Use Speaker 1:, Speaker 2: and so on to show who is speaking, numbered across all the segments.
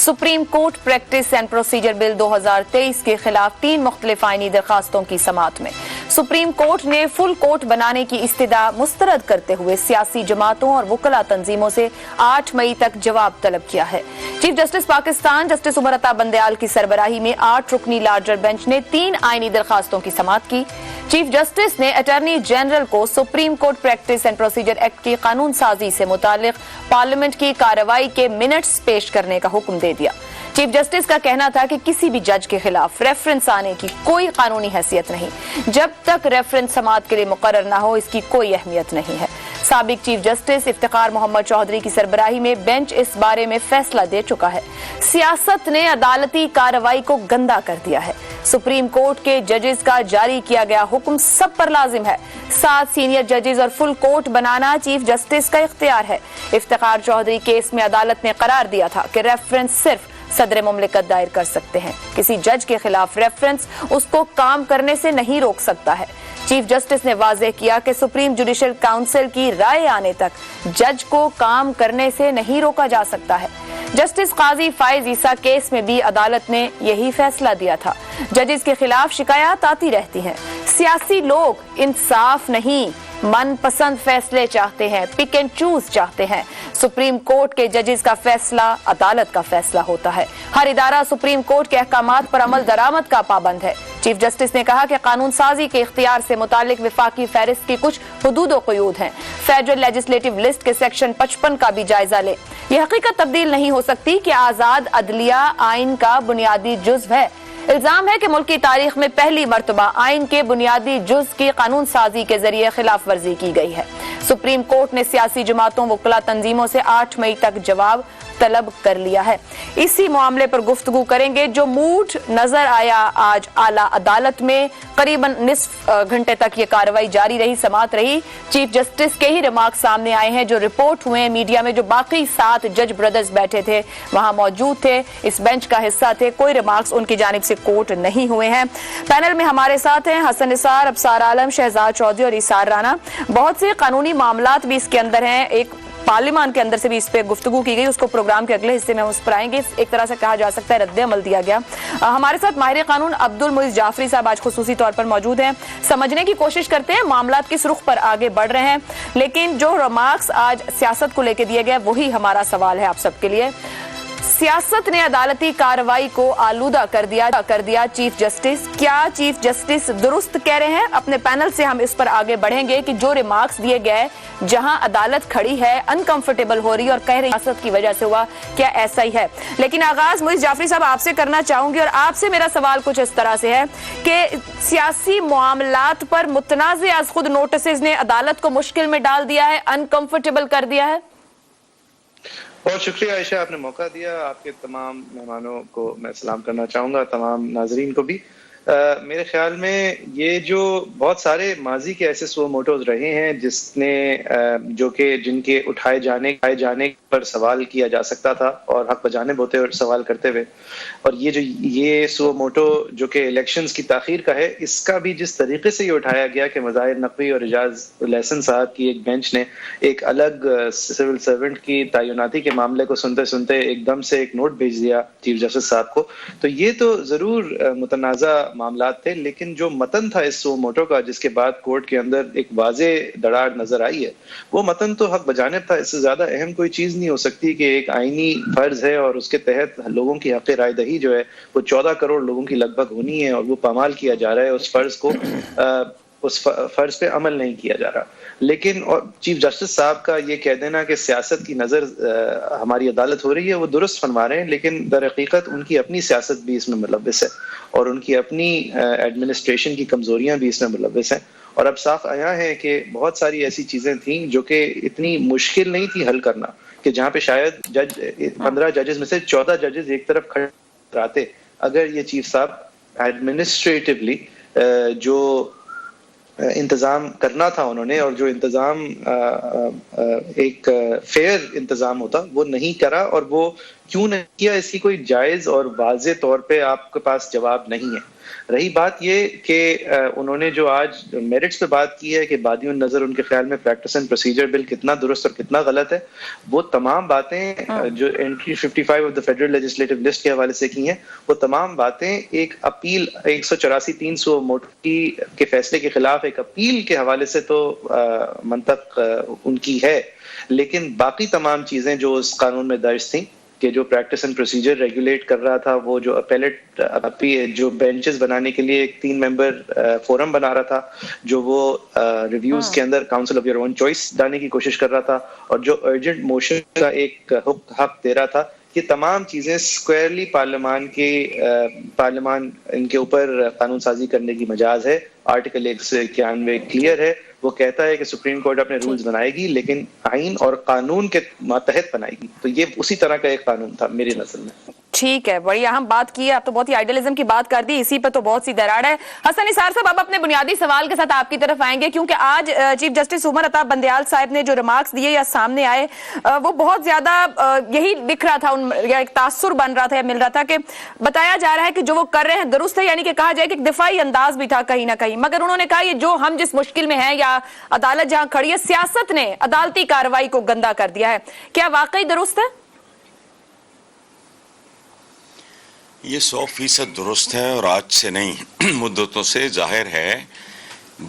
Speaker 1: Supreme court practice and procedure bill 2023 के खिलाफ 3 मुख्तलिफ आईनी दरखास्तों की समाअत में सुप्रीम कोर्ट ने फुल कोर्ट बनाने की इस्तदा मुस्तरद करते हुए सियासी जमातों और वकला तंजीमों से 8 मई तक जवाब तलब किया है। Chief justice Pakistan justice Umar Ata Bandial की सरबराही में 8 रुकनी लार्जर बेंच ने 3 आईनी दरखास्तों की समाअत की। चीफ जस्टिस ने अटॉर्नी जनरल को supreme court practice and procedure act की कानून साजी से मुतालिक पार्लियामेंट की कार्रवाई के मिनट्स पेश करने का हुक्म दे दिया। चीफ जस्टिस का कहना था कि किसी भी जज के खिलाफ रेफरेंस आने की कोई कानूनी हैसियत नहीं, जब तक रेफरेंस समाअत के लिए मुकर्रर न हो इसकी कोई अहमियत नहीं है। साबिक चीफ जस्टिस इफ्तिखार मोहम्मद चौधरी की सरबराही में बेंच इस बारे में फैसला दे चुका है। सियासत ने अदालती कार्रवाई को गंदा कर दिया है। सुप्रीम कोर्ट के जजेस का जारी किया गया हुक्म सब पर लाजिम है। 7 सीनियर जजेस और फुल कोर्ट बनाना चीफ जस्टिस का इख्तियार है। इफ्तिखार चौधरी केस में अदालत ने करार दिया था कि रेफरेंस सिर्फ सदर मुमलिकत दायर कर सकते हैं। किसी जज के खिलाफ रेफरेंस उसको काम करने से नहीं रोक सकता है। चीफ जस्टिस ने वाज़ेह किया कि सुप्रीम जुडिशल काउंसिल की राय आने तक जज को काम करने से नहीं रोका जा सकता है। जस्टिस काजी फाइज ईसा केस में भी अदालत ने यही फैसला दिया था। जजेस के खिलाफ शिकायत आती रहती हैं। सियासी लोग इंसाफ नहीं, मनपसंद फैसले चाहते हैं, पिक एंड चूज चाहते हैं। सुप्रीम कोर्ट के जजेस का फैसला अदालत का फैसला होता है। हर इदारा सुप्रीम कोर्ट के अहकामात पर अमल दरामद का पाबंद है। चीफ जस्टिस ने कहा कि कानून साजी के इख्तियार से मुतालिक विफाकी फहरिस्त की कुछ हुदूद व क़यूद हैं। फेडरल लेजिस्लेटिव लिस्ट के सेक्शन 55 का भी जायजा ले। यह हकीकत तब्दील नहीं हो सकती कि आजाद अदलिया आइन का बुनियादी जुज़्व है। इल्जाम है कि मुल्क की तारीख में पहली मर्तबा आइन के बुनियादी जुज़्व की कानून साजी के जरिए खिलाफ वर्जी की गई है। सुप्रीम कोर्ट ने सियासी जमातों वकला तंजीमों से 8 मई तक जवाब तलब कर लिया है। इसी मामले पर गुफ्तगू करेंगे। जो मूड नजर आया आज आला अदालत में, करीबन निस्फ घंटे तक ये कार्रवाई जारी रही, समाअत रही। चीफ जस्टिस के ही रिमार्क सामने आए हैं जो रिपोर्ट हुए मीडिया में। जो बाकी 7 जज ब्रदर्स बैठे थे वहां मौजूद थे, इस बेंच का हिस्सा थे, कोई रिमार्क्स उनकी जानिब से कोट नहीं हुए हैं। पैनल में हमारे साथ हैं हसन निसार, अबसार आलम, शहजाद चौधरी और इसार राना। बहुत से कानूनी मामलात भी इसके अंदर हैं। एक पार्लियामान के अंदर से भी इस पे गुफ्तगू की गई, उसको प्रोग्राम के अगले हिस्से में हम उस पर आएंगे। एक तरह से कहा जा सकता है रद्द अमल दिया गया। हमारे साथ माहिर कानून अब्दुल मुइज़ जाफरी साहब आज खुसूसी तौर पर मौजूद हैं। समझने की कोशिश करते हैं, मामलात किस रुख पर आगे बढ़ रहे हैं, लेकिन जो रिमार्क्स आज सियासत को लेकर दिए गए वही हमारा सवाल है आप सबके लिए। सियासत ने अदालती कार्रवाई को आलूदा कर दिया चीफ जस्टिस। क्या चीफ जस्टिस दुरुस्त कह रहे हैं? अपने पैनल से हम इस पर आगे बढ़ेंगे कि जो रिमार्क्स दिए गए, जहां अदालत खड़ी है, अनकंफर्टेबल हो रही और कह रही सियासत की वजह से हुआ, क्या ऐसा ही है? लेकिन आगाज मुइज़ जाफरी साहब आपसे करना चाहूंगी, और आपसे मेरा सवाल कुछ इस तरह से है कि सियासी मामलात पर मुतनाज़ आज खुद नोटिस ने अदालत को मुश्किल में डाल दिया है, अनकंफर्टेबल कर दिया है।
Speaker 2: बहुत शुक्रिया आयशा, आपने मौका दिया। आपके तमाम मेहमानों को मैं सलाम करना चाहूँगा, तमाम नाजरीन को भी। मेरे ख्याल में ये जो बहुत सारे माजी के ऐसे सो मोटोज रहे हैं जिनके उठाए जाने पर सवाल किया जा सकता था और हक बजानिब होते और सवाल करते हुए, और ये सो मोटो जो कि इलेक्शंस की ताखीर का है, इसका भी जिस तरीके से ये उठाया गया कि मज़ाहिर नकवी और इजाज लहसन साहब की एक बेंच ने एक अलग सिविल सर्वेंट की तैनाती के मामले को सुनते सुनते एकदम से एक नोट भेज दिया चीफ जस्टिस साहब को, तो ये तो जरूर मुतनाज़ा मामलात थे। लेकिन जो मतन था इस सो मोटो का, जिसके बाद कोर्ट के अंदर एक वाजे दरार नजर आई है, वो मतन तो हक बजानिब था। इससे ज्यादा अहम कोई चीज नहीं हो सकती कि एक आईनी फर्ज है और उसके तहत लोगों की हक राय दही जो है वो 14 करोड़ लोगों की लगभग होनी है, और वो पामाल किया जा रहा है। उस फर्ज को उस फर्ज पे अमल नहीं किया जा रहा। लेकिन चीफ जस्टिस साहब का ये कह देना कि सियासत की नज़र हमारी अदालत हो रही है, वो दुरुस्त फरमा रहे हैं, लेकिन दर हकीकत उनकी अपनी सियासत भी इसमें मुलव्वस है और उनकी अपनी एडमिनिस्ट्रेशन की कमजोरियां भी इसमें मुलव्वस हैं। और अब साफ आया है कि बहुत सारी ऐसी चीजें थी जो कि इतनी मुश्किल नहीं थी हल करना, कि जहाँ पे शायद 15 जजेस में से 14 जजेस एक तरफ खड़े रहते, अगर ये चीफ साहब एडमिनिस्ट्रेटिवली जो इंतजाम करना था उन्होंने, और जो इंतजाम एक फेयर इंतजाम होता वो नहीं करा, और वो کیوں نہیں کیا اس کی کوئی جائز اور واضح طور پہ آپ کے پاس جواب نہیں ہے. رہی بات یہ کہ انہوں نے جو آج میرٹس پہ بات کی ہے کہ بادی النظر ان کے خیال میں پریکٹس اینڈ پروسیجر بل کتنا درست اور کتنا غلط ہے, وہ تمام باتیں جو entry 55 of the federal legislative list کے حوالے سے کی ہیں, وہ تمام باتیں ایک اپیل 184-300 موٹی کے فیصلے کے خلاف ایک اپیل کے حوالے سے تو منطق ان کی ہے, لیکن باقی تمام چیزیں جو اس قانون میں درج تھیں کہ جو پریکٹس اینڈ پروسیجر ریگولیٹ کر رہا تھا, وہ جو اپیلیٹ جو بینچز بنانے کے لیے ایک 3 ممبر فورم بنا رہا تھا, جو وہ ریویوز کے اندر counsel of your own choice لانے کی کوشش کر رہا تھا, اور جو ارجنٹ موشن کا ایک حق دے رہا تھا, یہ تمام چیزیں اسکوائرلی پارلیمان ان کے اوپر قانون سازی کرنے کی مجاز ہے. آرٹیکل 191 کلیئر ہے, وہ کہتا ہے کہ سپریم کورٹ اپنے رولز بنائے گی لیکن آئین اور قانون کے ماتحت بنائے گی. تو یہ اسی طرح کا ایک قانون تھا میری نظر میں.
Speaker 1: ٹھیک ہے, بڑی اہم بات کی ہے, آپ تو بہت ہی آئیڈیلزم کی بات کر دی, اسی پہ تو بہت سی دراڑ ہے. حسن نثار صاحب, اب اپنے بنیادی سوال کے ساتھ آپ کی طرف آئیں گے, کیونکہ آج چیف جسٹس عمر عطا بندیال صاحب نے جو ریمارکس دیے یا سامنے آئے, وہ بہت زیادہ یہی دکھ رہا تھا, یا ایک تاثر بن رہا تھا یا مل رہا تھا کہ بتایا جا رہا ہے کہ جو وہ کر رہے ہیں درست ہے, یعنی کہ کہا جائے کہ ایک دفاعی انداز بھی تھا کہیں نہ کہیں, مگر انہوں نے کہا یہ جو ہم جس مشکل میں ہیں یا عدالت جہاں کھڑی ہے, سیاست نے عدالتی کارروائی کو گندا کر دیا ہے. کیا واقعی درست ہے؟
Speaker 3: یہ 100% درست ہے, اور آج سے نہیں مدتوں سے ظاہر ہے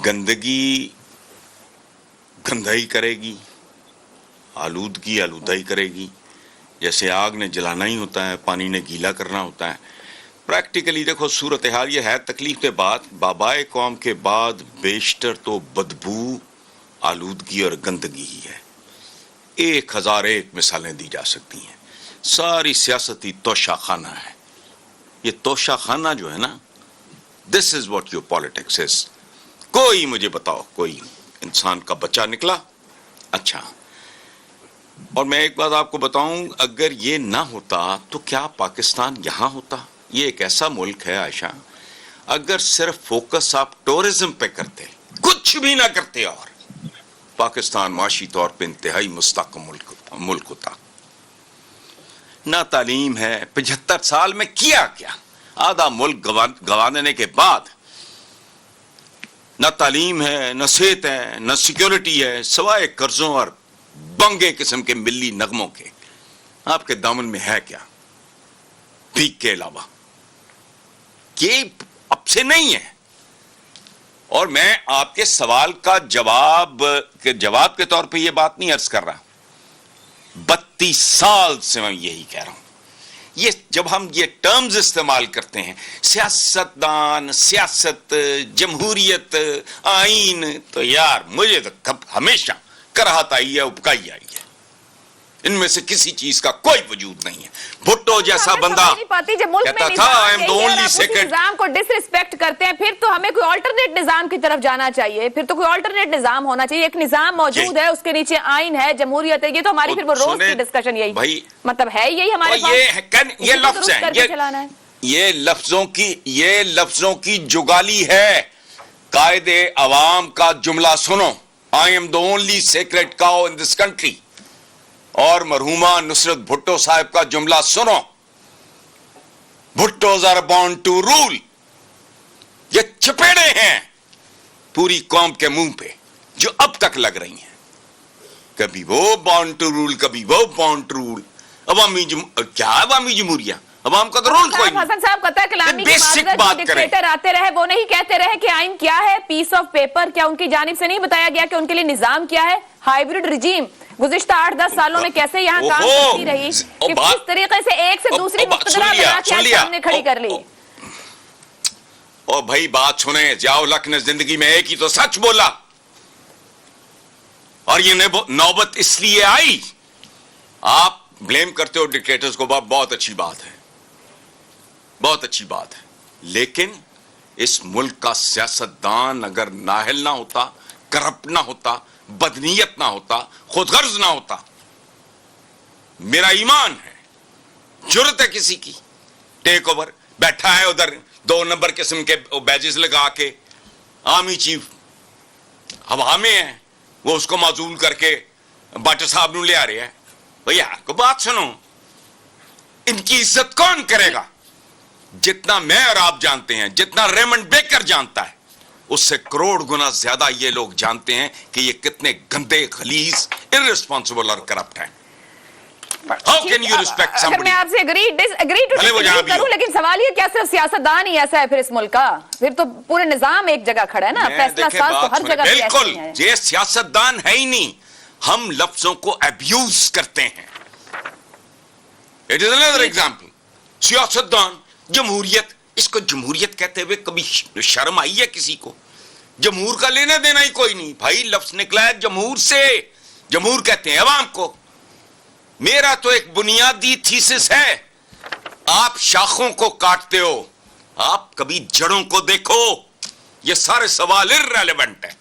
Speaker 3: گندگی گندائی کرے گی, آلودگی آلودائی کرے گی. جیسے آگ نے جلانا ہی ہوتا ہے, پانی نے گیلا کرنا ہوتا ہے. پریکٹیکلی دیکھو صورتحال یہ ہے, تکلیف کے بعد بابائے قوم کے بعد بیشتر تو بدبو, آلودگی اور گندگی ہی ہے. 1001 مثالیں دی جا سکتی ہیں. ساری سیاستی توشہ خانہ ہے. یہ توشہ خانہ جو ہے نا, this is what your politics is. کوئی مجھے بتاؤ کوئی انسان کا بچہ نکلا اچھا. اور میں ایک بات آپ کو بتاؤں, اگر یہ نہ ہوتا تو کیا پاکستان یہاں ہوتا؟ یہ ایک ایسا ملک ہے عائشہ, اگر صرف فوکس آپ ٹورزم پہ کرتے, کچھ بھی نہ کرتے, اور پاکستان معاشی طور پہ انتہائی مستحکم ملک ہوتا. نہ تعلیم ہے, 75 سال میں کیا کیا, آدھا ملک گوا دینے کے بعد نہ تعلیم ہے, نہ صحت ہے, نہ سیکیورٹی ہے, سوائے قرضوں اور بنگے قسم کے ملی نغموں کے. آپ کے دامن میں ہے کیا بھیک کے علاوہ؟ یہ اب سے نہیں ہے. اور میں آپ کے سوال کا جواب کے طور پہ یہ بات نہیں عرض کر رہا, 32 سال سے میں یہی کہہ رہا ہوں. یہ جب ہم یہ ٹرمز استعمال کرتے ہیں, سیاستدان, سیاست, جمہوریت, آئین, تو یار مجھے تو ہمیشہ کراہت آئی ہے, اپکائی آئی ہے. ان میں سے کسی چیز کا کوئی وجود نہیں ہے. بھٹو جیسا بندہ کہتا تھا I am the only secret.
Speaker 1: نظام کو ڈس ریسپیکٹ کرتے ہیں, پھر تو ہمیں کوئی آلٹرنیٹ نظام کی طرف جانا چاہیے, پھر تو کوئی آلٹرنیٹ نظام ہونا چاہیے. ایک نظام موجود ہے, اس کے نیچے آئین ہے, جمہوریت ہے. یہ تو ہماری پھر وہ روز کی ڈسکشن یہی مطلب ہے, یہی ہمارے پاس
Speaker 3: یہ لفظ ہیں, یہ لفظوں کی جگالی ہے. قائد عوام کا جملہ سنو, I am the only sacred cow in this country. اور مرحومہ نصرت بھٹو صاحب کا جملہ سنو, بھٹوز آر بورن ٹو رول. یہ چپیڑے ہیں پوری قوم کے منہ پہ جو اب تک لگ رہی ہیں. کبھی وہ بورن ٹو رول, کبھی وہ بورن ٹو رول. کیا عوامی جمہوریہ؟ عوام کا تو رول کوئی نہیں.
Speaker 1: حسن صاحب قطع کلامی کی معذرت, ڈکٹیٹر آتے رہے, وہ نہیں کہتے رہے کہ آئین کیا ہے, پیس آف پیپر. کیا ان کی جانب سے نہیں بتایا گیا کہ ان کے لیے نظام کیا ہے؟ ہائیبریڈ رجیم گزشتہ 8-10 سالوں میں کیسے یہاں کام کرتی رہی, کہ کس طریقے سے ایک سے دوسری مقتدرہ بنا کے سامنے کھڑی کر لی.
Speaker 3: او بھائی بات سنیں, ضیاء الحق نے زندگی میں ایک ہی تو سچ بولا, اور یہ نوبت اس لیے آئی. آپ بلیم کرتے ہو ڈکٹیٹرز کو, بہت اچھی بات ہے, بہت اچھی بات ہے, لیکن اس ملک کا سیاستدان اگر نااہل نہ ہوتا, کرپٹ نہ ہوتا, بدنیت نہ ہوتا, خود غرض نہ ہوتا, میرا ایمان ہے, جرت ہے کسی کی, ٹیک اوور بیٹھا ہے ادھر 2 نمبر قسم کے بیجز لگا کے, آرمی چیف ہوا میں ہے, وہ اس کو معزول کر کے بٹ صاحب نو لے آ رہے ہیں. بھیا کو بات سنو, इनकी इज्जत कौन करेगा? जितना मैं और आप जानते हैं, जितना रेमंड बेकर जानता है, उससे करोड़ गुना ज्यादा ये लोग जानते हैं कि ये कितने गंदे, गलीज, इररिस्पॉन्सिबल और करप्ट हैं। How can you respect
Speaker 1: अगर मैं
Speaker 3: somebody?
Speaker 1: आपसे एग्री टू
Speaker 3: भले वो जहां भी हो।
Speaker 1: करूं, लेकिन सवाल ये क्या सिर्फ सियासतदान ही ऐसा है फिर इस मुल्क का? फिर तो पूरे निजाम एक जगह खड़ा है ना,
Speaker 3: मैं
Speaker 1: फैसला
Speaker 3: देखे
Speaker 1: साज तो
Speaker 3: बात
Speaker 1: हर
Speaker 3: सुने,
Speaker 1: जगह पे ऐसे
Speaker 3: बिल्कुल
Speaker 1: ही है।
Speaker 3: ये सियासतदान है ही नहीं, हम लफ्जों को अब्यूज करते हैं। It is another example. सियासतदान, जमहूरियत, इसको जमहूरियत कहते हुए कभी शर्म आई है किसी को? जमहूर का लेना देना ही कोई नहीं भाई, लफ्ज निकला है जमहूर से। जमहूर कहते हैं अवाम को। मेरा तो एक बुनियादी थीसिस है, आप शाखों को काटते हो, आप कभी जड़ों को देखो। ये सारे सवाल इररेलेवेंट है।